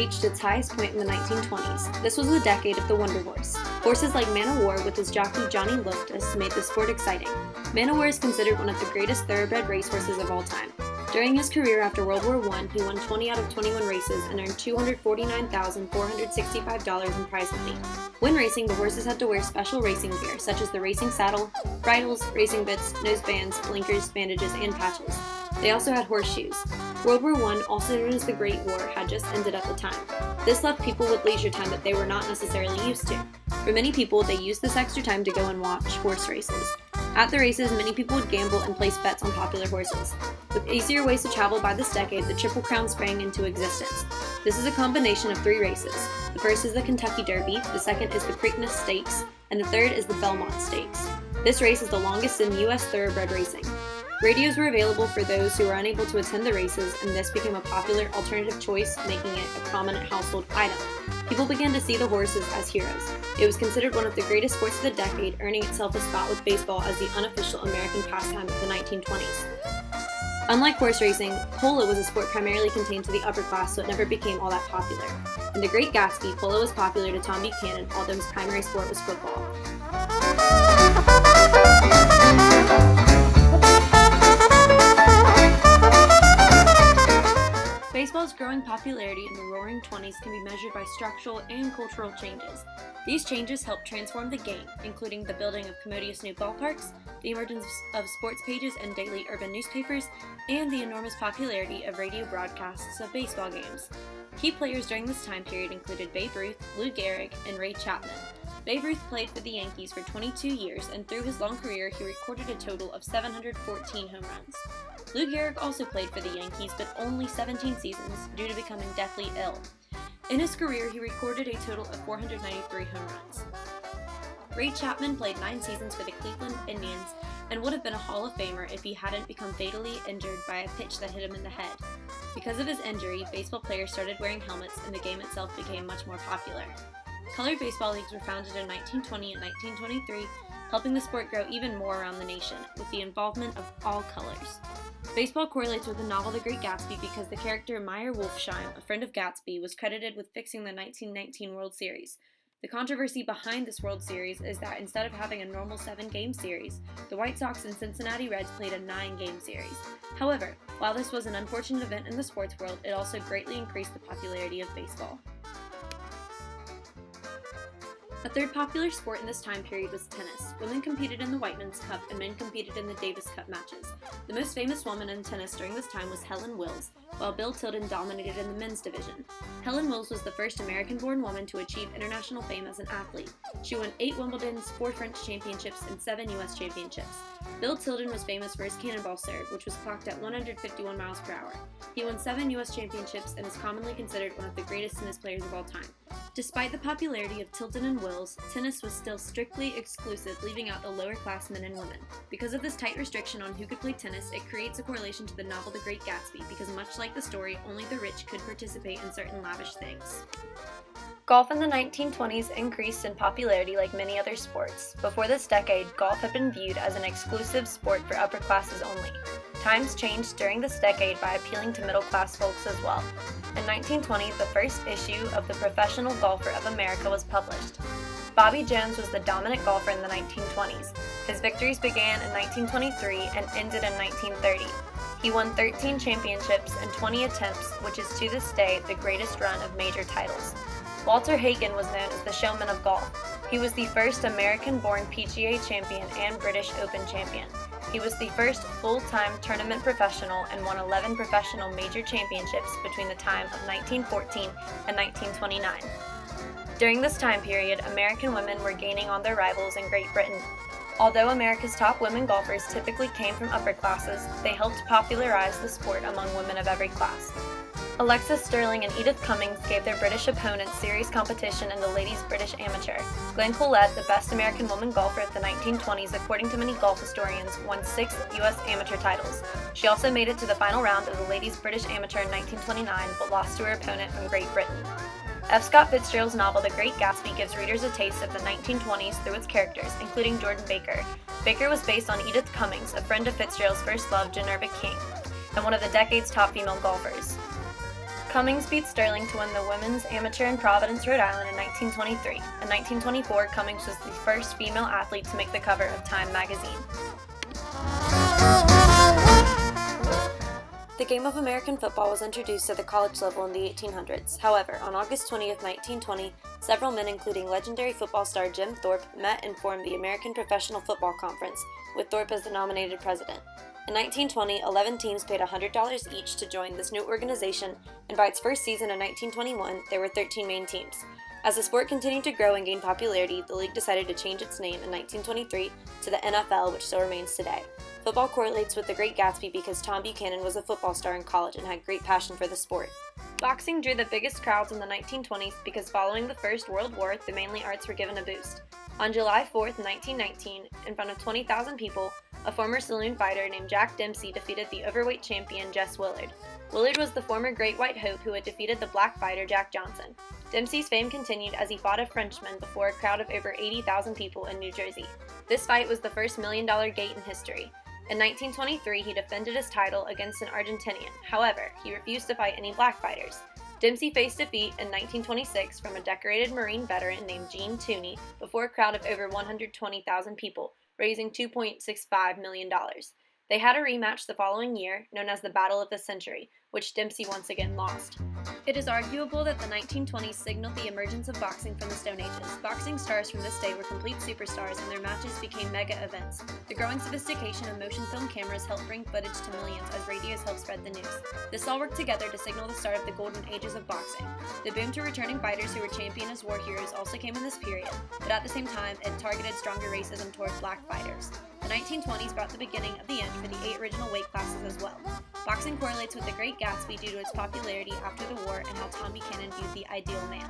reached its highest point in the 1920s. This was the decade of the Wonder Horse. Horses like Man o' War with his jockey Johnny Loftus made the sport exciting. Man o' War is considered one of the greatest thoroughbred racehorses of all time. During his career after World War I, he won 20 out of 21 races and earned $249,465 in prize money. When racing, the horses had to wear special racing gear, such as the racing saddle, bridles, racing bits, nose bands, blinkers, bandages, and patches. They also had horseshoes. World War I, also known as the Great War, had just ended at the time. This left people with leisure time that they were not necessarily used to. For many people, they used this extra time to go and watch horse races. At the races, many people would gamble and place bets on popular horses. With easier ways to travel by this decade, the Triple Crown sprang into existence. This is a combination of 3 races. The first is the Kentucky Derby, the second is the Preakness Stakes, and the third is the Belmont Stakes. This race is the longest in U.S. thoroughbred racing. Radios were available for those who were unable to attend the races, and this became a popular alternative choice, making it a prominent household item. People began to see the horses as heroes. It was considered one of the greatest sports of the decade, earning itself a spot with baseball as the unofficial American pastime of the 1920s. Unlike horse racing, polo was a sport primarily contained to the upper class, so it never became all that popular. In The Great Gatsby, polo was popular to Tom Buchanan, although his primary sport was football. Baseball's growing popularity in the Roaring '20s can be measured by structural and cultural changes. These changes helped transform the game, including the building of commodious new ballparks, the emergence of sports pages and daily urban newspapers, and the enormous popularity of radio broadcasts of baseball games. Key players during this time period included Babe Ruth, Lou Gehrig, and Ray Chapman. Babe Ruth played for the Yankees for 22 years, and through his long career, he recorded a total of 714 home runs. Lou Gehrig also played for the Yankees, but only 17 seasons due to becoming deathly ill. In his career, he recorded a total of 493 home runs. Ray Chapman played 9 seasons for the Cleveland Indians and would have been a Hall of Famer if he hadn't become fatally injured by a pitch that hit him in the head. Because of his injury, baseball players started wearing helmets and the game itself became much more popular. Colored baseball leagues were founded in 1920 and 1923, helping the sport grow even more around the nation, with the involvement of all colors. Baseball correlates with the novel The Great Gatsby because the character Meyer Wolfsheim, a friend of Gatsby, was credited with fixing the 1919 World Series. The controversy behind this World Series is that instead of having a normal 7-game series, the White Sox and Cincinnati Reds played a 9-game series. However, while this was an unfortunate event in the sports world, it also greatly increased the popularity of baseball. A third popular sport in this time period was tennis. Women competed in the Whiteman's Cup and men competed in the Davis Cup matches. The most famous woman in tennis during this time was Helen Wills, while Bill Tilden dominated in the men's division. Helen Wills was the first American-born woman to achieve international fame as an athlete. She won 8 Wimbledons, 4 French championships, and 7 U.S. championships. Bill Tilden was famous for his cannonball serve, which was clocked at 151 miles per hour. He won 7 U.S. championships and is commonly considered one of the greatest tennis players of all time. Despite the popularity of Tilden and Wills, tennis was still strictly exclusive, leaving out the lower-class men and women. Because of this tight restriction on who could play tennis, it creates a correlation to the novel The Great Gatsby, because much like the story, only the rich could participate in certain lavish things. Golf in the 1920s increased in popularity like many other sports. Before this decade, golf had been viewed as an exclusive sport for upper classes only. Times changed during this decade by appealing to middle-class folks as well. In 1920, the first issue of the Professional Golfer of America was published. Bobby Jones was the dominant golfer in the 1920s. His victories began in 1923 and ended in 1930. He won 13 championships in 20 attempts, which is to this day the greatest run of major titles. Walter Hagen was known as the Showman of Golf. He was the first American-born PGA champion and British Open champion. He was the first full-time tournament professional and won 11 professional major championships between the time of 1914 and 1929. During this time period, American women were gaining on their rivals in Great Britain. Although America's top women golfers typically came from upper classes, they helped popularize the sport among women of every class. Alexis Sterling and Edith Cummings gave their British opponents serious competition in the Ladies' British Amateur. Glenn Collette, the best American woman golfer of the 1920s according to many golf historians, won 6 U.S. amateur titles. She also made it to the final round of the Ladies' British Amateur in 1929, but lost to her opponent from Great Britain. F. Scott Fitzgerald's novel The Great Gatsby gives readers a taste of the 1920s through its characters, including Jordan Baker. Baker was based on Edith Cummings, a friend of Fitzgerald's first love, Minerva King, and one of the decade's top female golfers. Cummings beat Sterling to win the women's amateur in Providence, Rhode Island in 1923. In 1924, Cummings was the first female athlete to make the cover of Time magazine. The game of American football was introduced at the college level in the 1800s. However, on August 20th, 1920, several men, including legendary football star Jim Thorpe, met and formed the American Professional Football Conference, with Thorpe as the nominated president. In 1920, 11 teams paid $100 each to join this new organization, and by its first season in 1921, there were 13 main teams. As the sport continued to grow and gain popularity, the league decided to change its name in 1923 to the NFL, which still remains today. Football correlates with the Great Gatsby because Tom Buchanan was a football star in college and had great passion for the sport. Boxing drew the biggest crowds in the 1920s because following the First World War, the manly arts were given a boost. On July 4th, 1919, in front of 20,000 people, a former saloon fighter named Jack Dempsey defeated the overweight champion Jess Willard. Willard was the former Great White Hope who had defeated the black fighter Jack Johnson. Dempsey's fame continued as he fought a Frenchman before a crowd of over 80,000 people in New Jersey. This fight was the first $1 million gate in history. In 1923, he defended his title against an Argentinian. However, he refused to fight any black fighters. Dempsey faced defeat in 1926 from a decorated Marine veteran named Gene Tooney before a crowd of over 120,000 people, raising $2.65 million. They had a rematch the following year, known as the Battle of the Century, which Dempsey once again lost. It is arguable that the 1920s signaled the emergence of boxing from the Stone Ages. Boxing stars from this day were complete superstars and their matches became mega events. The growing sophistication of motion film cameras helped bring footage to millions as radios helped spread the news. This all worked together to signal the start of the golden ages of boxing. The boom to returning fighters who were championed as war heroes also came in this period, but at the same time, it targeted stronger racism toward black fighters. The 1920s brought the beginning of the end for the 8 original weight classes as well. Boxing correlates with the Great Gatsby due to its popularity after the war and how Tom Buchanan viewed the ideal man.